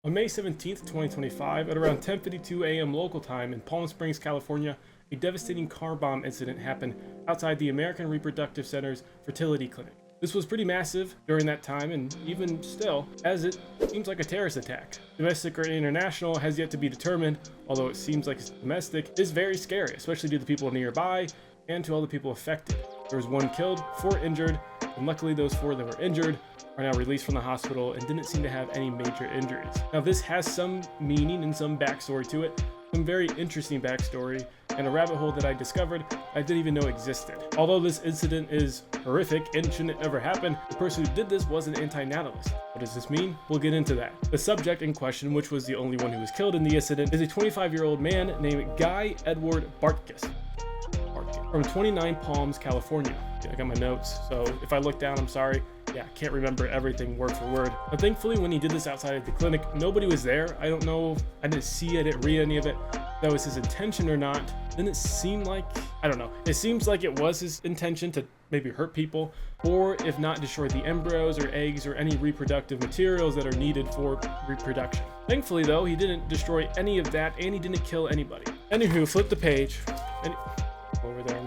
On May 17th, 2025, at around 10:52 a.m. local time in Palm Springs, California, a devastating car bomb incident happened outside the American Reproductive Center's fertility clinic. This was pretty massive during that time, and even still, as it seems like a terrorist attack. Domestic or international has yet to be determined, although it seems like it's domestic. It is very scary, especially to the people nearby and to all the people affected. There was 1 killed, 4 injured, and luckily those 4 that were injured are now released from the hospital and didn't seem to have any major injuries. Now this has some meaning and some backstory to it, some very interesting backstory, and a rabbit hole that I discovered I didn't even know existed. Although this incident is horrific and shouldn't ever happen, the person who did this was an anti-natalist. What does this mean? We'll get into that. The subject in question, which was the only one who was killed in the incident, is a 25-year-old man named Guy Edward Bartkus from 29 Palms, California. Yeah, I got my notes, so if I look down, I'm sorry. Yeah, I can't remember everything word for word. But thankfully, when he did this outside of the clinic, nobody was there. I don't know, I didn't see, I didn't read any of it. That was his intention or not. Didn't seem like, I don't know. It seems like it was his intention to maybe hurt people, or if not, destroy the embryos or eggs or any reproductive materials that are needed for reproduction. Thankfully though, he didn't destroy any of that, and he didn't kill anybody. Anywho, flip the page. Over there.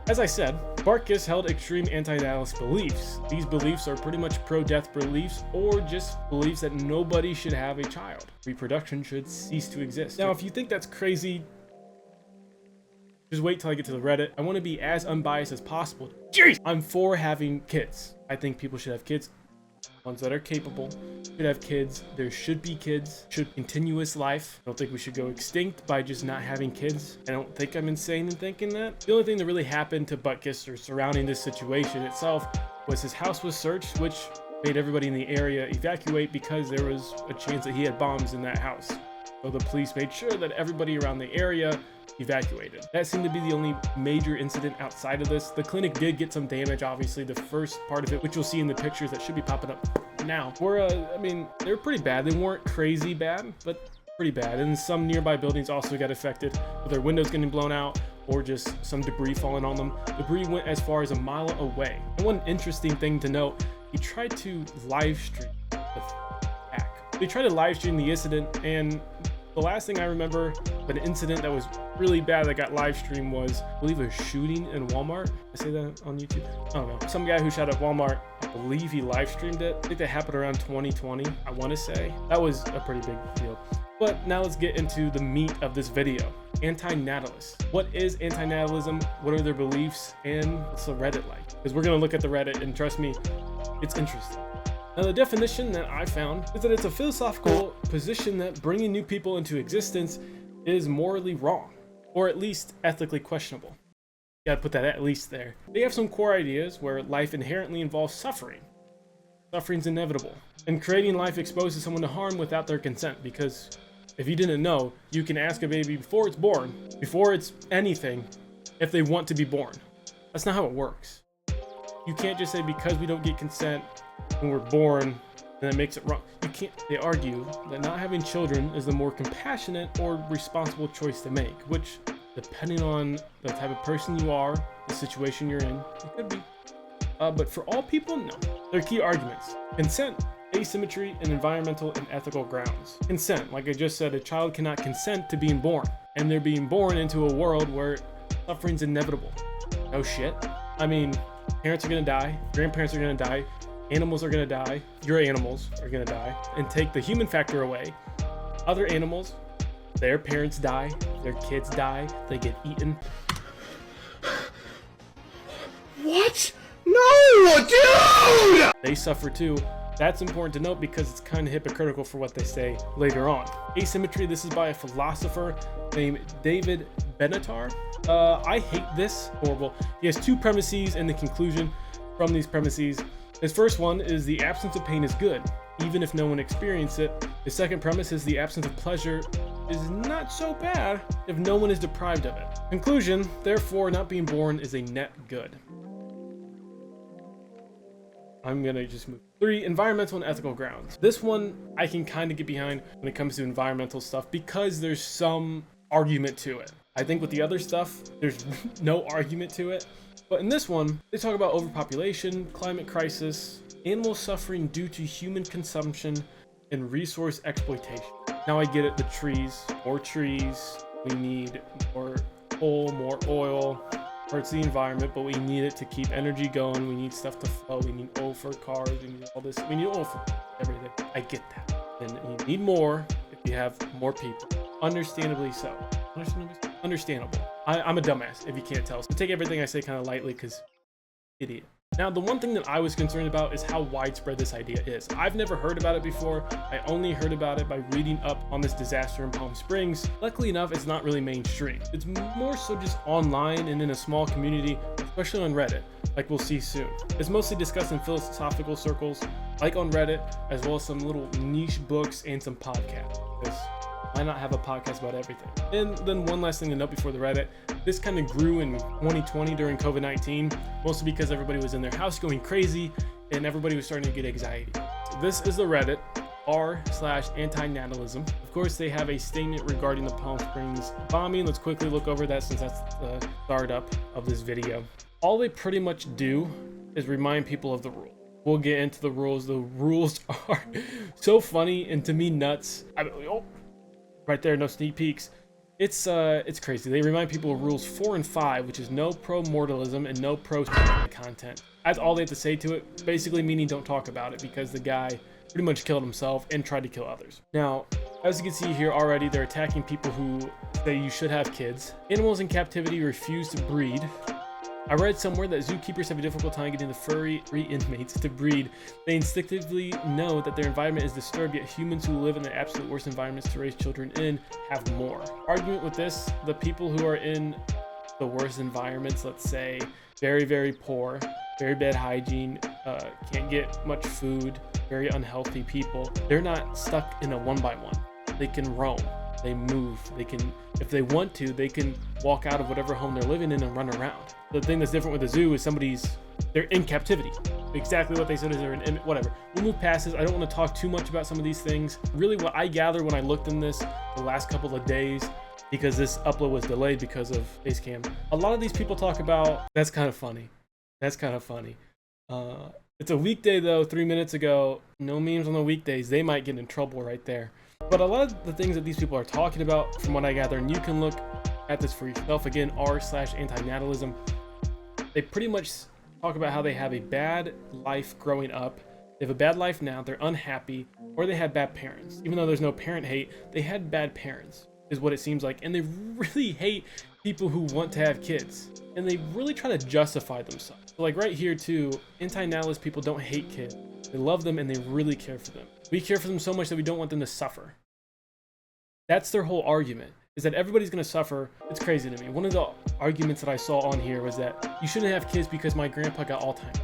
As I said, Bartkus held extreme anti-natalist beliefs. These beliefs are pretty much pro-death beliefs, or just beliefs that nobody should have a child. Reproduction should cease to exist. Now, if you think that's crazy, just wait till I get to the Reddit. I want to be as unbiased as possible. Jeez! I'm for having kids. I think people should have kids. Ones that are capable should have kids. There should be kids. Should continuous life. I don't think we should go extinct by just not having kids. I don't think I'm insane in thinking that. The only thing that really happened to Bartkus or surrounding this situation itself was his house was searched, which made everybody in the area evacuate because there was a chance that he had bombs in that house. So the police made sure that everybody around the area evacuated. That seemed to be the only major incident outside of this. The clinic did get some damage, obviously. The first part of it, which you'll see in the pictures that should be popping up now, were, I mean, they were pretty bad. They weren't crazy bad, but pretty bad. And some nearby buildings also got affected, with their windows getting blown out or just some debris falling on them. Debris went as far as a mile away. And one interesting thing to note, he tried to live stream the attack. They tried to live stream the incident, and the last thing I remember of an incident that was really bad that got live streamed was, I believe, a shooting in Walmart. I say that on YouTube? I don't know. Some guy who shot at Walmart, I believe he live streamed it. I think that happened around 2020, I want to say. That was a pretty big deal. But now let's get into the meat of this video. Anti-natalist. What is anti-natalism? What are their beliefs? And what's the Reddit like? Because we're going to look at the Reddit, and trust me, it's interesting. Now, the definition that I found is that it's a philosophical position that bringing new people into existence is morally wrong, or at least ethically questionable. You gotta put that at least there. They have some core ideas where life inherently involves suffering. Suffering's inevitable, and creating life exposes someone to harm without their consent, because if you didn't know, you can ask a baby before it's born, before it's anything, if they want to be born. That's not how it works. You can't just say because we don't get consent when we're born, and that makes it wrong. You can't. They argue that not having children is the more compassionate or responsible choice to make, which, depending on the type of person you are, the situation you're in, it could be. But for all people, no. Their key arguments: consent, asymmetry, and environmental and ethical grounds. Consent, like I just said, a child cannot consent to being born, and they're being born into a world where suffering's inevitable. No shit. I mean, parents are gonna die, grandparents are gonna die, animals are gonna die, your animals are gonna die, and take the human factor away. Other animals, their parents die, their kids die, they get eaten. What? No, dude! They suffer too. That's important to note because it's kind of hypocritical for what they say later on. Asymmetry, this is by a philosopher named David Benatar. I hate this, horrible. He has 2 premises and the conclusion from these premises. His first one is the absence of pain is good, even if no one experienced it. His second premise is the absence of pleasure is not so bad if no one is deprived of it. Conclusion, therefore, not being born is a net good. I'm gonna just move. 3, environmental and ethical grounds. This one I can kind of get behind when it comes to environmental stuff because there's some argument to it. I think with the other stuff, there's no argument to it. But in this one, they talk about overpopulation, climate crisis, animal suffering due to human consumption, and resource exploitation. Now I get it, the trees, more trees, we need more coal, more oil, hurts the environment, but we need it to keep energy going. We need stuff to flow. We need oil for cars. We need all this. We need oil for everything. I get that. And you need more if you have more people. Understandably so. Understandable. I'm a dumbass if you can't tell. So take everything I say kind of lightly because idiot. Now, the one thing that I was concerned about is how widespread this idea is. I've never heard about it before. I only heard about it by reading up on this disaster in Palm Springs. Luckily enough, it's not really mainstream. It's more so just online and in a small community, especially on Reddit, like we'll see soon. It's mostly discussed in philosophical circles, like on Reddit, as well as some little niche books and some podcasts. Why not have a podcast about everything? And then one last thing to note before the Reddit, this kind of grew in 2020 during COVID-19, mostly because everybody was in their house going crazy and everybody was starting to get anxiety. So this is the Reddit, r/anti-natalism. Of course, they have a statement regarding the Palm Springs bombing. Let's quickly look over that since that's the startup of this video. All they pretty much do is remind people of the rule. We'll get into the rules. The rules are so funny and to me nuts. Right there, no sneak peeks. It's crazy. They remind people of rules 4 and 5, which is no pro-mortalism and no pro-content. That's all they have to say to it, basically meaning don't talk about it because the guy pretty much killed himself and tried to kill others. Now, as you can see here already, they're attacking people who say you should have kids. Animals in captivity refuse to breed. I read somewhere that zookeepers have a difficult time getting the furry inmates to breed. They instinctively know that their environment is disturbed, yet humans who live in the absolute worst environments to raise children in have more. Argument with this, the people who are in the worst environments, let's say very, very poor, very bad hygiene, can't get much food, very unhealthy people, they're not stuck in a 1-by-1. They can roam. They move. They can, if they want to, they can walk out of whatever home they're living in and run around. The thing that's different with the zoo is they're in captivity. Exactly what they said is they're in, whatever. We'll move past this. I don't want to talk too much about some of these things. Really what I gathered when I looked in this the last couple of days, because this upload was delayed because of Basecamp, a lot of these people talk about, that's kind of funny. That's kind of funny. It's a weekday though, 3 minutes ago. No memes on the weekdays. They might get in trouble right there. But a lot of the things that these people are talking about, from what I gather, and you can look at this for yourself, again, r/anti-natalism, they pretty much talk about how they have a bad life growing up. They have a bad life now, they're unhappy, or they had bad parents. Even though there's no parent hate, they had bad parents, is what it seems like. And they really hate people who want to have kids. And they really try to justify themselves. So like right here too, anti-natalist people don't hate kids. They love them and they really care for them. We care for them so much that we don't want them to suffer. That's their whole argument, is that everybody's gonna suffer. It's crazy to me. One of the arguments that I saw on here was that you shouldn't have kids because my grandpa got Alzheimer's.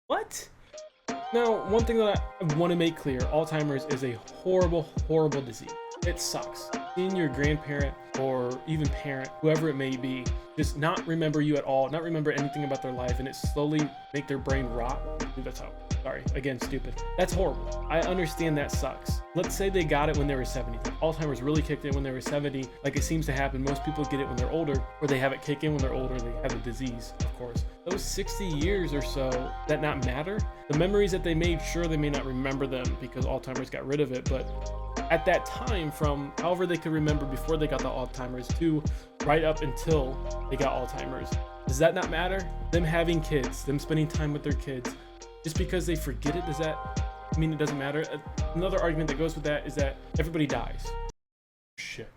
What? Now, one thing that I want to make clear, Alzheimer's is a horrible, horrible disease. It sucks. Seeing your grandparent or even parent, whoever it may be, just not remember you at all, not remember anything about their life, and it slowly make their brain rot. Dude, that's how. Sorry, again, stupid. That's horrible. I understand that sucks. Let's say they got it when they were 70. Alzheimer's really kicked in when they were 70, like it seems to happen. Most people get it when they're older, or they have it kick in when they're older. They have the disease, of course. Those 60 years or so, that not matter? The memories that they made, sure, they may not remember them because Alzheimer's got rid of it, but at that time, from however they could remember before they got the Alzheimer's to right up until they got Alzheimer's, does that not matter? Them having kids, them spending time with their kids, just because they forget it, does that mean it doesn't matter? Another argument that goes with that is that everybody dies. Shit.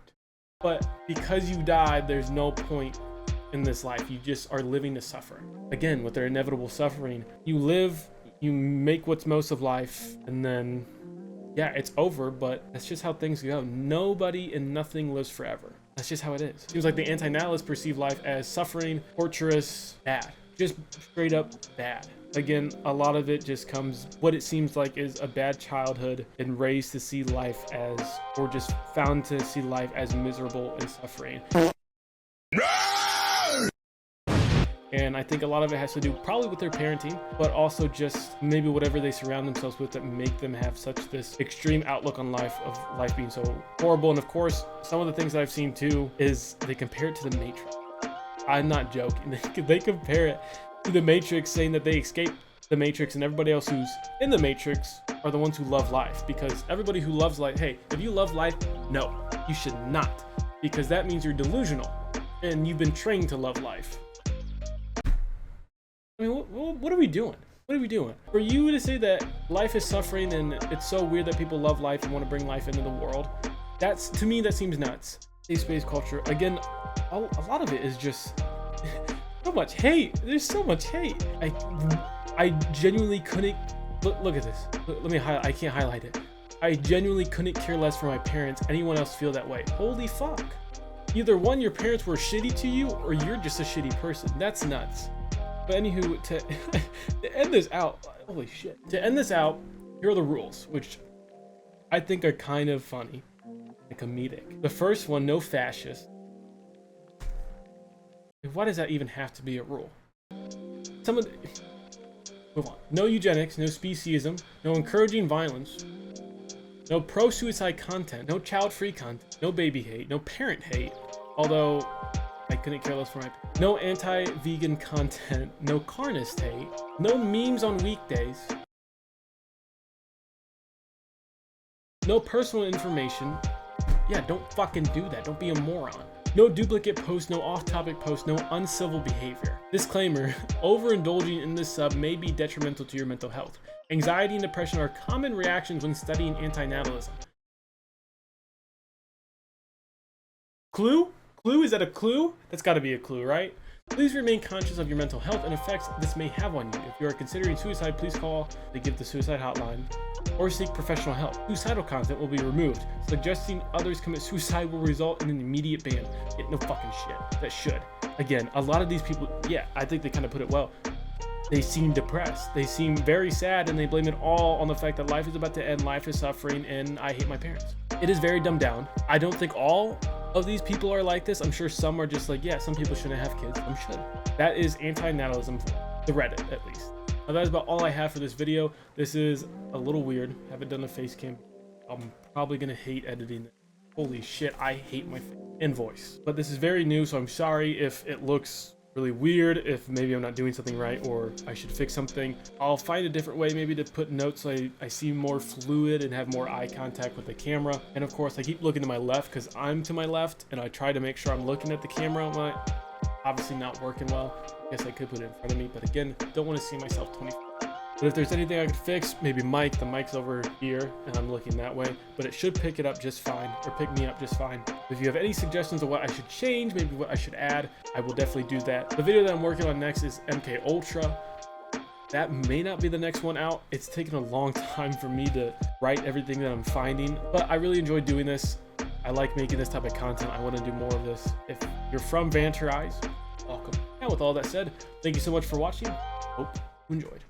But because you died, there's no point in this life. You just are living to suffer. Again, with their inevitable suffering, you live, you make what's most of life, and then yeah, it's over, but that's just how things go. Nobody and nothing lives forever. That's just how it is. Seems like the anti-natalists perceive life as suffering, torturous, bad. Just straight up bad. Again, a lot of it just comes, what it seems like is a bad childhood and raised to see life as, or just found to see life as miserable and suffering. And I think a lot of it has to do probably with their parenting, but also just maybe whatever they surround themselves with that make them have such this extreme outlook on life, of life being so horrible. And of course, some of the things that I've seen too is they compare it to the Matrix. I'm not joking. They compare it to the Matrix, saying that they escaped the Matrix and everybody else who's in the Matrix are the ones who love life. Because everybody who loves life, hey, if you love life, no, you should not. Because that means you're delusional and you've been trained to love life. I mean, what are we doing? What are we doing? For you to say that life is suffering and it's so weird that people love life and want to bring life into the world, that's, to me, that seems nuts. Safe space culture, again, a lot of it is just so much hate. There's so much hate. I genuinely couldn't look at this. Let me highlight. I can't highlight it. I genuinely couldn't care less for my parents. Anyone else feel that way? Holy fuck. Either one, your parents were shitty to you, or you're just a shitty person. That's nuts. But anywho, to end this out, holy shit. To end this out, here are the rules, which I think are kind of funny and comedic. The first one, no fascist. Why does that even have to be a rule? Move on. No eugenics, no speciesism, no encouraging violence, no pro-suicide content, no child-free content, no baby hate, no parent hate, although I couldn't care less for my parents. No anti-vegan content, no carnist hate, no memes on weekdays, no personal information. Yeah, don't fucking do that. Don't be a moron. No duplicate posts, no off-topic posts, no uncivil behavior. Disclaimer, overindulging in this sub may be detrimental to your mental health. Anxiety and depression are common reactions when studying antinatalism. Clue? Clue? Is that a clue? That's gotta be a clue, right? Please remain conscious of your mental health and effects this may have on you. If you are considering suicide, please call to give the suicide hotline or seek professional help. Suicidal content will be removed. Suggesting others commit suicide will result in an immediate ban. Get no fucking shit. That should. Again, a lot of these people, yeah, I think they kind of put it well. They seem depressed. They seem very sad, and they blame it all on the fact that life is about to end, life is suffering, and I hate my parents. It is very dumbed down. I don't think all of these people are like this. I'm sure some are just like, yeah, some people shouldn't have kids. I'm sure. That is anti-natalism, the Reddit at least. Now that is about all I have for this video. This is a little weird. Haven't done a face cam. I'm probably gonna hate editing it. Holy shit, I hate my face and voice. But this is very new, so I'm sorry if it looks really weird, if maybe I'm not doing something right or I should fix something. I'll find a different way maybe to put notes so I seem more fluid and have more eye contact with the camera. And of course I keep looking to my left because I'm to my left, and I try to make sure I'm looking at the camera. Obviously not working well. I guess I could put it in front of me, but again, don't want to see myself 24. But if there's anything I could fix, maybe the mic's over here and I'm looking that way, but it should pick it up just fine, or pick me up just fine. If you have any suggestions of what I should change, maybe what I should add, I will definitely do that. The video that I'm working on next is MK Ultra. That may not be the next one out. It's taken a long time for me to write everything that I'm finding, but I really enjoy doing this. I like making this type of content. I want to do more of this. If you're from Vanterize, welcome. And with all that said, thank you so much for watching. Hope you enjoyed.